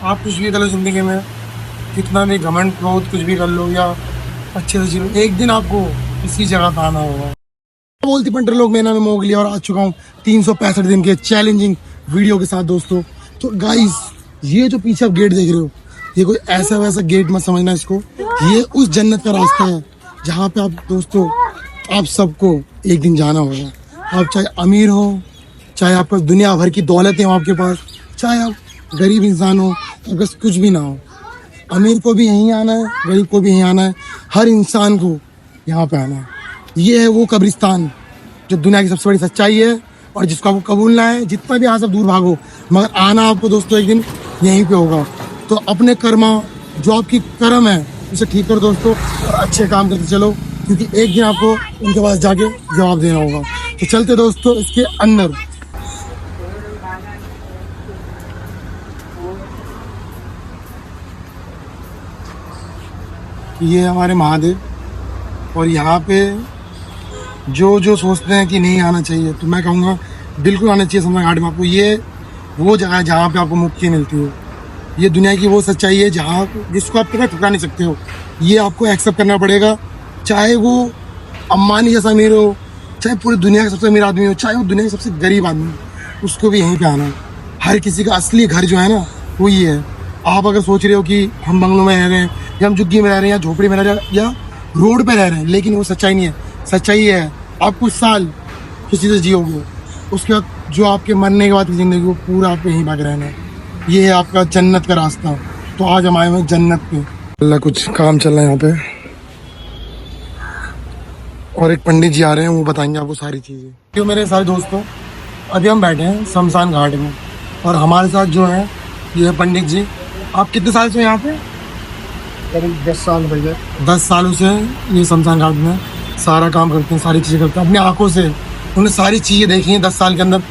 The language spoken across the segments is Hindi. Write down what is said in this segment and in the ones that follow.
आप कुछ भी कर लो ज़िंदगी में, कितना भी घमंड क्रोध कुछ भी कर लो या अच्छे से जीलो, एक दिन आपको इसी जगह पे आना होगा। बोलती पंटर लोग, मैं नाम है मोगली और आ चुका हूँ 365 दिन के चैलेंजिंग वीडियो के साथ दोस्तों। तो गाइस, ये जो पीछे आप गेट देख रहे हो, ये कोई ऐसा वैसा गेट मत समझना इसको, ये उस जन्नत का रास्ता है जहाँ पे आप दोस्तों आप सबको एक दिन जाना होगा। आप चाहे अमीर हो, चाहे आपके पास दुनिया भर की दौलत है आपके पास, चाहे आप गरीब इंसान हो, आपके पास कुछ भी ना हो, अमीर को भी यहीं आना है, गरीब को भी यहीं आना है, हर इंसान को यहाँ पे आना है। ये है वो कब्रिस्तान जो दुनिया की सबसे बड़ी सच्चाई है और जिसको आपको कबूलना है। जितना भी यहाँ से दूर भागो, मगर आना आपको दोस्तों एक दिन यहीं पे होगा। तो अपने कर्मा, जो आपकी कर्म है, उसे ठीक करो दोस्तों और अच्छे काम करते चलो, क्योंकि एक दिन आपको उनके पास जाके जवाब देना होगा। तो चलते दोस्तों इसके अंदर। ये हमारे महादेव, और यहाँ पे जो सोचते हैं कि नहीं आना चाहिए, तो मैं कहूँगा बिल्कुल आना चाहिए शमशान घाट में। आपको ये वो जगह है जहाँ पे आपको मुक्ति मिलती हो। ये दुनिया की वो सच्चाई है जहाँ जिसको आप कितना ठुकरा नहीं सकते हो। ये आपको एक्सेप्ट करना पड़ेगा, चाहे वो अम्बानी जैसा अमीर हो, चाहे पूरी दुनिया का सबसे अमीर आदमी हो, चाहे वो दुनिया का सबसे गरीब आदमी हो, उसको भी यहीं पे आना है। हर किसी का असली घर जो है ना, वो ये है। आप अगर सोच रहे हो कि हम बंगलों में रह रहे हैं या हम झुग्गी में रह रहे हैं या झोपड़ी में रह रहे हैं या रोड पे रह रहे हैं, लेकिन वो सच्चाई नहीं है। सच्चाई ये है, आप कुछ साल किसी से जियोगे, उसके बाद जो आपके मरने के बाद की ज़िंदगी, वो पूरा आपको यहीं भाग रहना है। ये है आपका जन्नत का रास्ता। तो आज हम आए हुए जन्नत पे। अल्लाह, कुछ काम चल रहा है यहाँ पे और एक पंडित जी आ रहे हैं, वो बताएंगे आपको सारी चीज़ें। तो मेरे सारे दोस्तों, अभी हम बैठे हैं शमशान घाट में और हमारे साथ जो है ये है पंडित जी। आप कितने साल से यहाँ पे? करीब 10 साल हो गए। 10 सालों से ये शमशान घाट में सारा काम करते हैं, सारी चीज़ें करते हैं। अपनी आंखों से उन्हें सारी चीज़ें देखी हैं 10 साल के अंदर।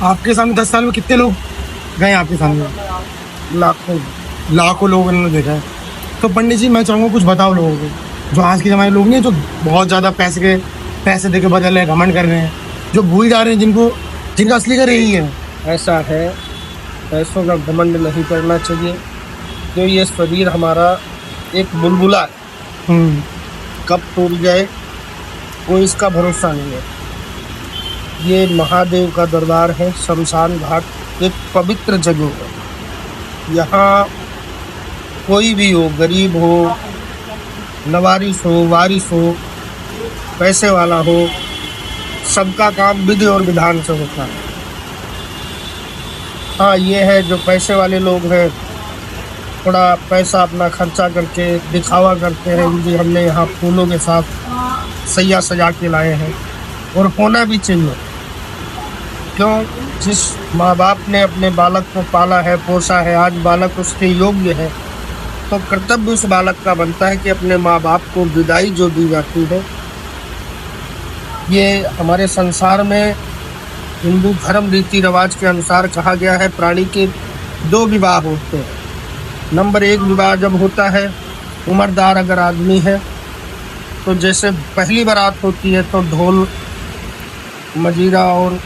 आपके सामने 10 साल में कितने लोग गए आपके सामने? लाखों लोगों ने देखा है। तो पंडित जी, मैं चाहूँगा कुछ बताओ लोगों को, जो आज के ज़माने लोग नहीं, जो बहुत ज़्यादा पैसे दे के बदल रहे हैं, घमंड कर रहे हैं, जो भूल जा रहे हैं जिनका असली घर यही है। ऐसा है, पैसों का घमंड नहीं करना चाहिए। जो ये शरीर हमारा एक बुलबुला है, कब टूट जाए कोई इसका भरोसा नहीं है। ये महादेव का दरबार है। शमशान घाट एक पवित्र जगह है। यहाँ कोई भी हो, गरीब हो, नवारिस हो, वारिस हो, पैसे वाला हो, सबका काम विधि और विधान से होता है। हाँ, ये है जो पैसे वाले लोग हैं, थोड़ा पैसा अपना खर्चा करके दिखावा करते हैं कि हमने यहाँ फूलों के साथ सैया सजा के लाए हैं, और होना भी चाहिए। क्यों? जिस माँ बाप ने अपने बालक को पाला है, पोसा है, आज बालक उसके योग्य है, तो कर्तव्य उस बालक का बनता है कि अपने माँ बाप को विदाई जो दी जाती है। ये हमारे संसार में हिंदू धर्म रीति रिवाज के अनुसार कहा गया है, प्राणी के 2 विवाह होते हैं। नंबर 1 विवाह जब होता है, उम्रदार अगर आदमी है, तो जैसे पहली बारात होती है तो ढोल मजीरा और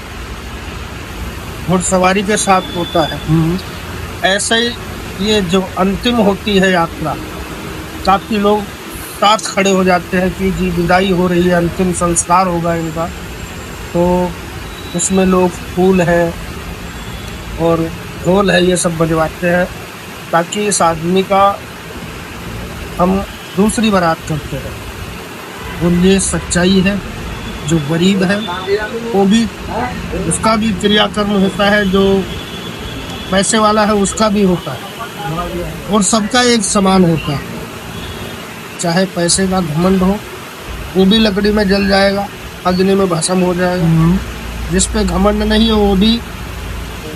घुड़सवारी के साथ होता है। ऐसे ही ये जो अंतिम होती है यात्रा, काफ़ी लोग साथ खड़े हो जाते हैं कि जी विदाई हो रही है, अंतिम संस्कार होगा इनका। तो उसमें लोग फूल है और ढोल है, ये सब बजवाते हैं ताकि इस आदमी का हम दूसरी बारात करते हैं। और ये सच्चाई है। जो गरीब है वो भी, उसका भी क्रियाकर्म होता है, जो पैसे वाला है उसका भी होता है, और सबका एक समान होता है। चाहे पैसे का घमंड हो, वो भी लकड़ी में जल जाएगा, अग्नि में भस्म हो जाएगा। जिस पे घमंड नहीं हो, वो भी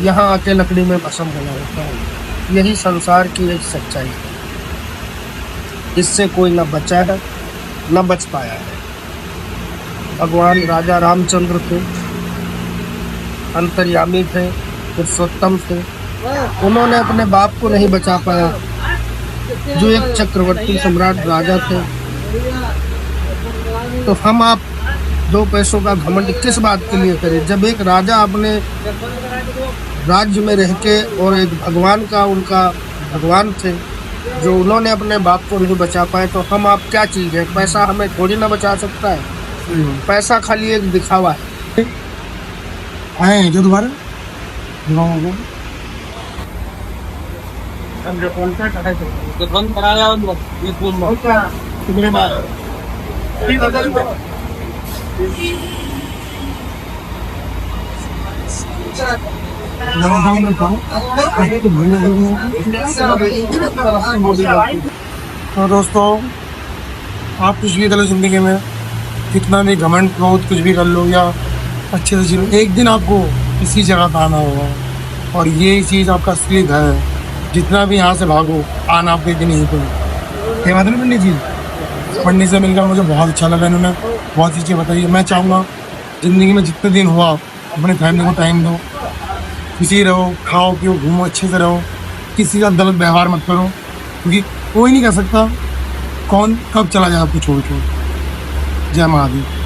यहाँ आके लकड़ी में भस्म होना होता है। यही संसार की एक सच्चाई है। इससे कोई न बचा है, न बच पाया है। भगवान राजा रामचंद्र थे, अंतर्यामी थे, पुरुषोत्तम थे। उन्होंने अपने बाप को नहीं बचा पाया, जो एक चक्रवर्ती सम्राट राजा थे। तो हम आप 2 पैसों का घमंड किस बात के लिए करें, जब एक राजा अपने राज्य में रह के और एक भगवान का उनका भगवान थे, जो उन्होंने अपने बाप को नहीं बचा पाए, तो हम आप क्या चीज़ है? पैसा हमें थोड़ी ना बचा सकता है। पैसा खाली एक दिखावा है। आए हैं जो दोबारा दिखाऊं आपको। तो दोस्तों, आप कुछ भी कर लो ज़िंदगी में, कितना भी घमंड क्रोध कुछ भी कर लो या अच्छे से जिलो, एक दिन आपको इसी जगह पे आना होगा। और ये चीज़ आपका असली घर है। जितना भी यहाँ से भागो, आना आपको एक दिन यहीं पे। ये बात है ना पंडित जी? पंडित से मिलकर मुझे बहुत अच्छा लगा, इन्होंने बहुत सी चीज़ें बताई। मैं चाहूँगा ज़िंदगी में जितने दिन हुआ अपनी फैमिली को टाइम दो, खुशी रहो, खाओ पियो घूमो, अच्छे से रहो, किसी का गलत व्यवहार मत करो, क्योंकि कोई नहीं कह सकता कौन कब चला जाए आपको छोड़ छोड़। जय महादेव।